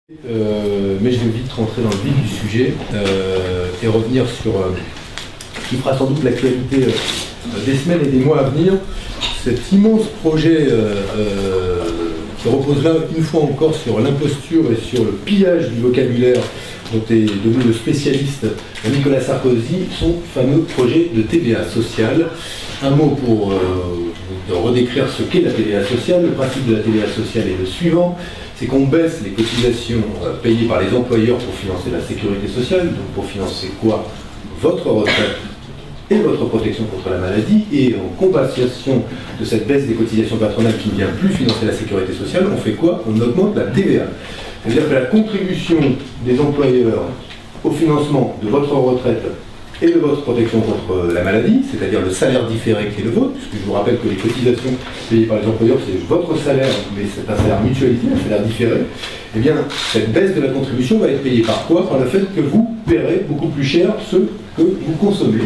Mais je vais vite rentrer dans le vif du sujet et revenir sur ce qui fera sans doute l'actualité des semaines et des mois à venir. Cet immense projet qui repose là une fois encore sur l'imposture et sur le pillage du vocabulaire dont est devenu le spécialiste Nicolas Sarkozy, son fameux projet de TVA sociale. Un mot pour redécrire ce qu'est la TVA sociale. Le principe de la TVA sociale est le suivant, c'est qu'on baisse les cotisations payées par les employeurs pour financer la sécurité sociale, donc pour financer quoi? Votre retraite et votre protection contre la maladie, et en compensation de cette baisse des cotisations patronales qui ne vient plus financer la sécurité sociale, on fait quoi? On augmente la TVA. C'est-à-dire que la contribution des employeurs au financement de votre retraite et de votre protection contre la maladie, c'est-à-dire le salaire différé qui est le vôtre, puisque je vous rappelle que les cotisations payées par les employeurs, c'est votre salaire, mais c'est un salaire mutualisé, un salaire différé, eh bien, cette baisse de la contribution va être payée par quoi? Par le fait que vous paierez beaucoup plus cher ce que vous consommez.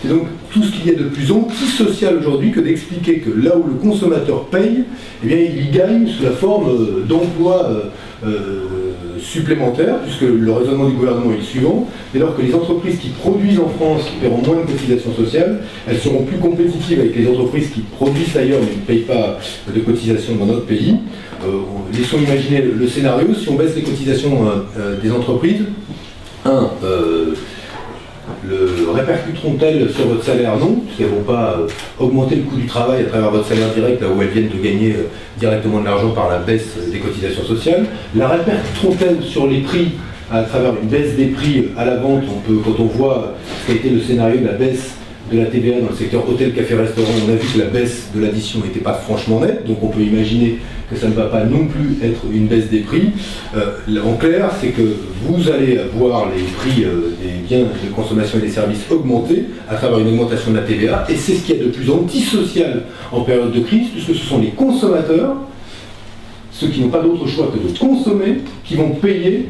C'est donc tout ce qu'il y a de plus antisocial aujourd'hui que d'expliquer que là où le consommateur paye, eh bien, il y gagne sous la forme d'emplois supplémentaires, puisque le raisonnement du gouvernement est le suivant, dès lors que les entreprises qui produisent en France, qui paieront moins de cotisations sociales, elles seront plus compétitives avec les entreprises qui produisent ailleurs mais ne payent pas de cotisations dans notre pays. Laissons imaginer le scénario, si on baisse les cotisations des entreprises, le répercuteront-elles sur votre salaire? Non, puisqu'elles ne vont pas augmenter le coût du travail à travers votre salaire direct, là où elles viennent de gagner directement de l'argent par la baisse des cotisations sociales. La répercuteront-elles sur les prix à travers une baisse des prix à la vente? Quand on voit ce qu'a été le scénario de la baisse de la TVA dans le secteur hôtel, café, restaurant, on a vu que la baisse de l'addition n'était pas franchement nette, donc on peut imaginer que ça ne va pas non plus être une baisse des prix. En clair, c'est que vous allez voir les prix des biens de consommation et des services augmenter à travers une augmentation de la TVA, et c'est ce qu'il y a de plus antisocial en période de crise, puisque ce sont les consommateurs, ceux qui n'ont pas d'autre choix que de consommer, qui vont payer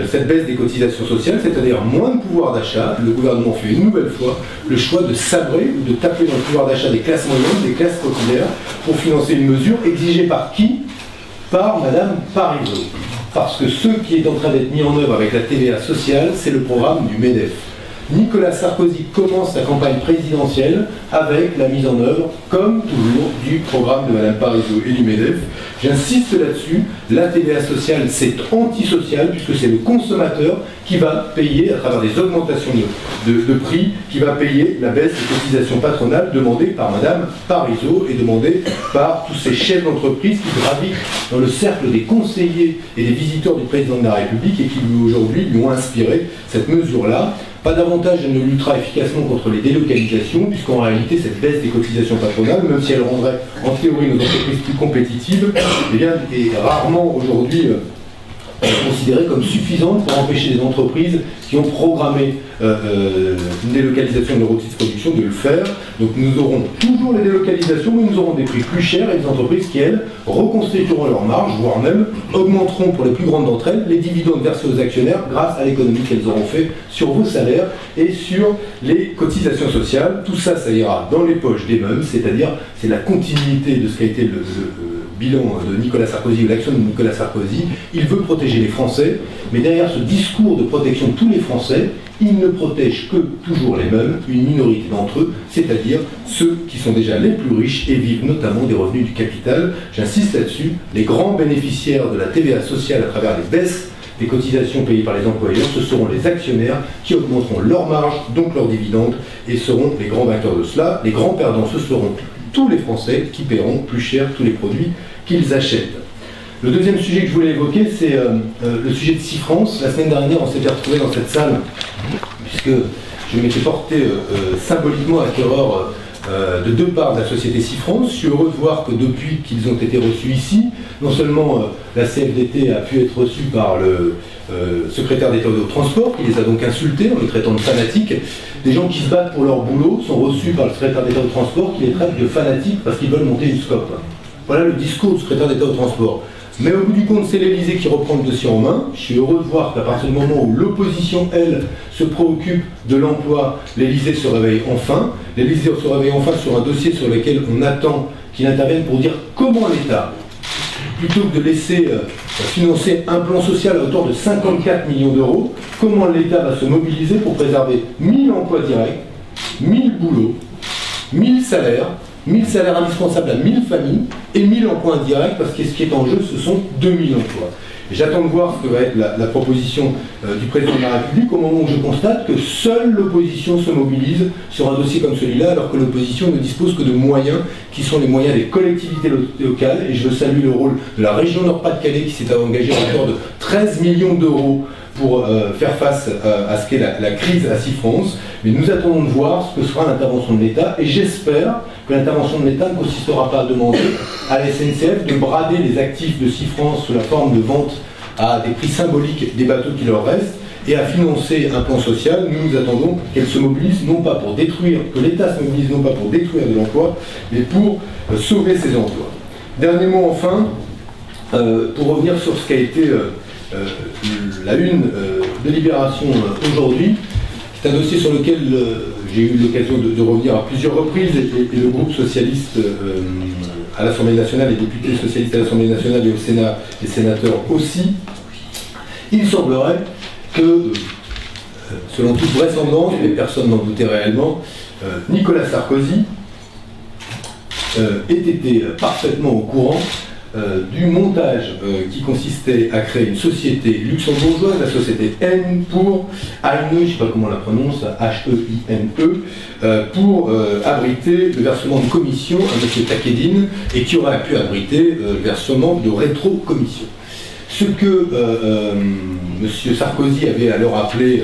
cette baisse des cotisations sociales, c'est-à-dire moins de pouvoir d'achat. Le gouvernement fait une nouvelle fois le choix de sabrer ou de taper dans le pouvoir d'achat des classes moyennes, des classes populaires, pour financer une mesure exigée par qui? Par Madame Parisot. Parce que ce qui est en train d'être mis en œuvre avec la TVA sociale, c'est le programme du MEDEF. Nicolas Sarkozy commence sa campagne présidentielle avec la mise en œuvre, comme toujours, du programme de Mme Parisot et du MEDEF. J'insiste là-dessus, la TVA sociale, c'est antisocial, puisque c'est le consommateur qui va payer, à travers des augmentations de prix, qui va payer la baisse des cotisations patronales demandée par Mme Parisot et demandée par tous ces chefs d'entreprise qui gravitent dans le cercle des conseillers et des visiteurs du président de la République et qui, aujourd'hui, lui ont inspiré cette mesure-là. Pas davantage, elle ne luttera efficacement contre les délocalisations, puisqu'en réalité, cette baisse des cotisations patronales, même si elle rendrait en théorie nos entreprises plus compétitives, eh bien, est rarement aujourd'hui considérée comme suffisante pour empêcher les entreprises qui ont programmé une délocalisation de leur outil de production de le faire. Donc nous aurons toujours les délocalisations, mais nous aurons des prix plus chers et des entreprises qui, elles, reconstitueront leurs marges, voire même augmenteront pour les plus grandes d'entre elles les dividendes versés aux actionnaires grâce à l'économie qu'elles auront fait sur vos salaires et sur les cotisations sociales. Tout ça, ça ira dans les poches des mêmes, c'est-à-dire c'est la continuité de ce qu'a été le bilan de Nicolas Sarkozy ou l'action de Nicolas Sarkozy. Il veut protéger les Français, mais derrière ce discours de protection de tous les Français, il ne protège que toujours les mêmes, une minorité d'entre eux, c'est-à-dire ceux qui sont déjà les plus riches et vivent notamment des revenus du capital. J'insiste là-dessus, les grands bénéficiaires de la TVA sociale à travers les baisses des cotisations payées par les employeurs, ce seront les actionnaires qui augmenteront leurs marges, donc leurs dividendes, et seront les grands vainqueurs de cela. Les grands perdants, ce seront tous les Français qui paieront plus cher tous les produits qu'ils achètent. Le deuxième sujet que je voulais évoquer, c'est le sujet de Cifrance. La semaine dernière, on s'était retrouvés dans cette salle, puisque je m'étais porté symboliquement acquéreur de deux parts de la société Cifrance. Je suis heureux de voir que depuis qu'ils ont été reçus ici, non seulement la CFDT a pu être reçue par le secrétaire d'État au transport, qui les a donc insultés en les traitant de fanatiques. Des gens qui se battent pour leur boulot sont reçus par le secrétaire d'État au transport, qui les traite de fanatiques parce qu'ils veulent monter une SCOP. Voilà le discours du secrétaire d'État au transport. Mais au bout du compte, c'est l'Élysée qui reprend le dossier en main. Je suis heureux de voir qu'à partir du moment où l'opposition, elle, se préoccupe de l'emploi, l'Élysée se réveille enfin. L'Élysée se réveille enfin sur un dossier sur lequel on attend qu'il intervienne pour dire comment l'État plutôt que de laisser financer un plan social à hauteur de 54 millions d'euros, comment l'État va se mobiliser pour préserver 1000 emplois directs, 1000 boulots, 1000 salaires indispensables à 1000 familles et 1000 emplois indirects, parce que ce qui est en jeu, ce sont 2000 emplois. J'attends de voir ce que va être la proposition du président de la République au moment où je constate que seule l'opposition se mobilise sur un dossier comme celui-là, alors que l'opposition ne dispose que de moyens qui sont les moyens des collectivités locales. Et je veux saluer le rôle de la région Nord-Pas-de-Calais qui s'est engagée à hauteur de 13 millions d'euros pour faire face à ce qu'est la crise à Sifrance. Mais nous attendons de voir ce que sera l'intervention de l'État, et j'espère que l'intervention de l'État ne consistera pas à demander à la SNCF de brader les actifs de Sifrance sous la forme de vente à des prix symboliques des bateaux qui leur restent, et à financer un plan social. Nous attendons qu'elle se mobilise non pas pour détruire, que l'État se mobilise non pas pour détruire de l'emploi, mais pour sauver ces emplois. Dernier mot enfin, pour revenir sur ce qu'a été la une de Libération aujourd'hui. C'est un dossier sur lequel j'ai eu l'occasion de revenir à plusieurs reprises, et le groupe socialiste à l'Assemblée nationale, les députés socialistes à l'Assemblée nationale et au Sénat, les sénateurs aussi. Il semblerait que, selon toute vraisemblance, mais personne n'en doutait réellement, Nicolas Sarkozy ait été parfaitement au courant du montage qui consistait à créer une société luxembourgeoise, la société N pour Heine, je ne sais pas comment on la prononce, H-E-I-N-E, pour abriter le versement de commission à M. Takedine, et qui aurait pu abriter le versement de rétro-commission. Ce que M. Sarkozy avait alors appelé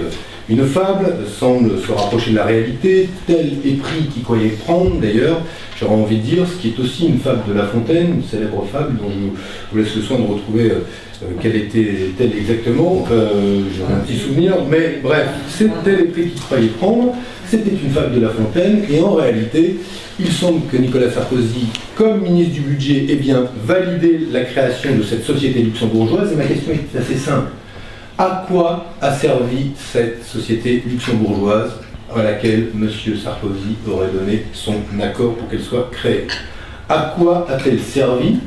une fable semble se rapprocher de la réalité, tel est pris qui croyait prendre d'ailleurs. J'aurais envie de dire, ce qui est aussi une fable de La Fontaine, une célèbre fable dont je vous laisse le soin de retrouver quelle était-elle exactement. J'ai un petit souvenir, mais bref, c'est tel est pris qui croyait prendre. C'était une fable de La Fontaine, et en réalité, il semble que Nicolas Sarkozy, comme ministre du Budget, ait bien validé la création de cette société luxembourgeoise. Et ma question est assez simple. À quoi a servi cette société luxembourgeoise à laquelle M. Sarkozy aurait donné son accord pour qu'elle soit créée? À quoi a-t-elle servi?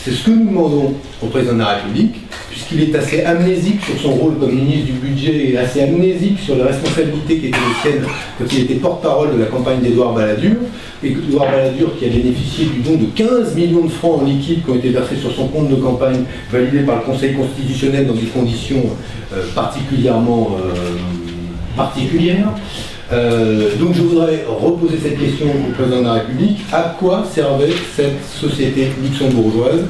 C'est ce que nous demandons au président de la République, puisqu'il est assez amnésique sur son rôle comme ministre du Budget, et assez amnésique sur les responsabilités qui étaient les siennes quand il était porte-parole de la campagne d'Édouard Balladur, et Édouard Balladur qui a bénéficié du don de 15 millions de francs en liquide qui ont été versés sur son compte de campagne, validé par le Conseil constitutionnel dans des conditions particulièrement particulières. Donc je voudrais reposer cette question au président de la République. À quoi servait cette société luxembourgeoise,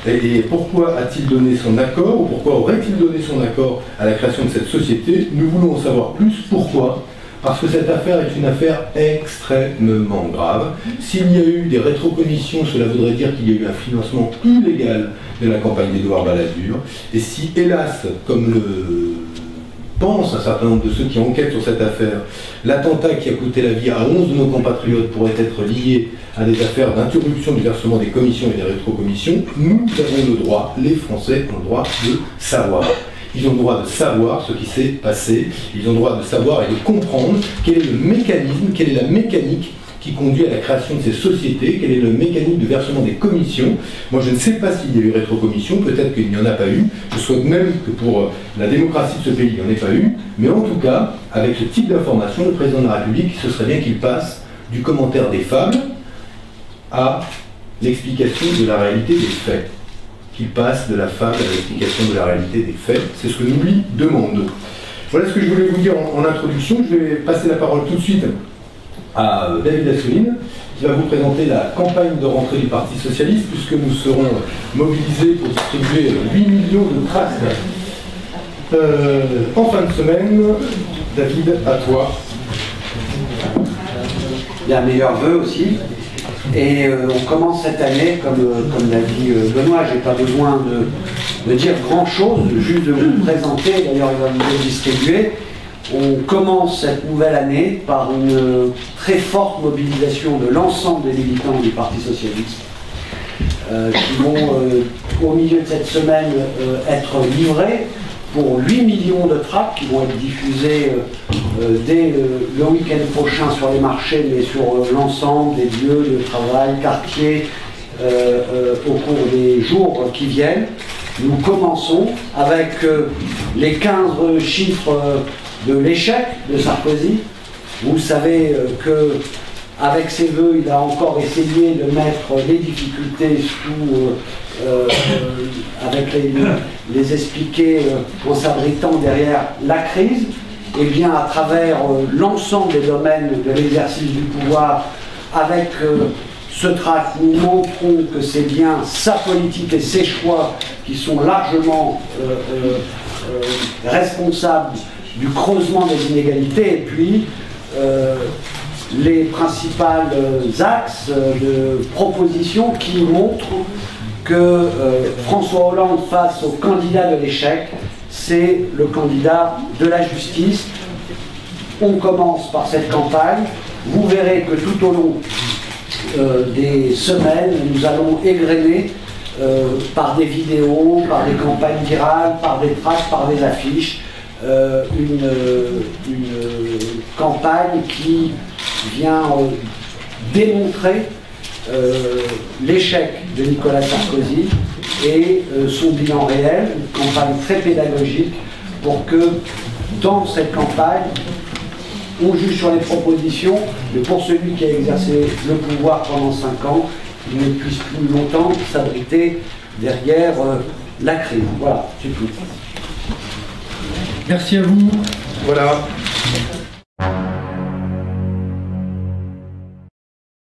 et pourquoi a-t-il donné son accord, ou pourquoi aurait-il donné son accord à la création de cette société? Nous voulons en savoir plus. Pourquoi? Parce que cette affaire est une affaire extrêmement grave. S'il y a eu des rétrocommissions, cela voudrait dire qu'il y a eu un financement illégal de la campagne d'Édouard Balladur. Et si, hélas, comme le pense un certain nombre de ceux qui enquêtent sur cette affaire, l'attentat qui a coûté la vie à 11 de nos compatriotes pourrait être lié à des affaires d'interruption du versement des commissions et des rétrocommissions, nous avons le droit, les Français ont le droit de savoir. Ils ont le droit de savoir ce qui s'est passé, ils ont le droit de savoir et de comprendre quel est le mécanisme, quelle est la mécanique qui conduit à la création de ces sociétés, quel est le mécanisme de versement des commissions. Moi, je ne sais pas s'il y a eu rétrocommission, peut-être qu'il n'y en a pas eu. Je souhaite même que pour la démocratie de ce pays, il n'y en ait pas eu. Mais en tout cas, avec ce type d'information, le président de la République, ce serait bien qu'il passe du commentaire des fables à l'explication de la réalité des faits. Qu'il passe de la fable à l'explication de la réalité des faits. C'est ce que nous lui demandons. Voilà ce que je voulais vous dire en introduction. Je vais passer la parole tout de suite à David Assouline, qui va vous présenter la campagne de rentrée du Parti Socialiste, puisque nous serons mobilisés pour distribuer 8 millions de tracts en fin de semaine. David, à toi. Bien, meilleurs vœux aussi. Et on commence cette année, comme l'a dit Benoît, je n'ai pas besoin de dire grand-chose, juste de vous présenter, d'ailleurs il va vous le distribuer. On commence cette nouvelle année par une très forte mobilisation de l'ensemble des militants du Parti Socialiste qui vont, au milieu de cette semaine, être livrés pour 8 millions de tracts qui vont être diffusés dès le week-end prochain sur les marchés, mais sur l'ensemble des lieux de travail, quartiers, au cours des jours qui viennent. Nous commençons avec les 15 chiffres de l'échec de Sarkozy. Vous savez qu'avec ses voeux, il a encore essayé de mettre les difficultés avec les expliquer en s'abritant derrière la crise. Et bien à travers l'ensemble des domaines de l'exercice du pouvoir, avec ce tract, nous montrons que c'est bien sa politique et ses choix qui sont largement responsables du creusement des inégalités, et puis les principales axes de propositions qui montrent que François Hollande, face au candidat de l'échec, c'est le candidat de la justice. On commence par cette campagne. Vous verrez que tout au long des semaines, nous allons égrener par des vidéos, par des campagnes virales, par des tracts, par des affiches, une campagne qui vient démontrer l'échec de Nicolas Sarkozy et son bilan réel, une campagne très pédagogique pour que dans cette campagne, on juge sur les propositions, mais pour celui qui a exercé le pouvoir pendant 5 ans, il ne puisse plus longtemps s'abriter derrière la crise. Voilà, c'est tout. Merci à vous. Voilà.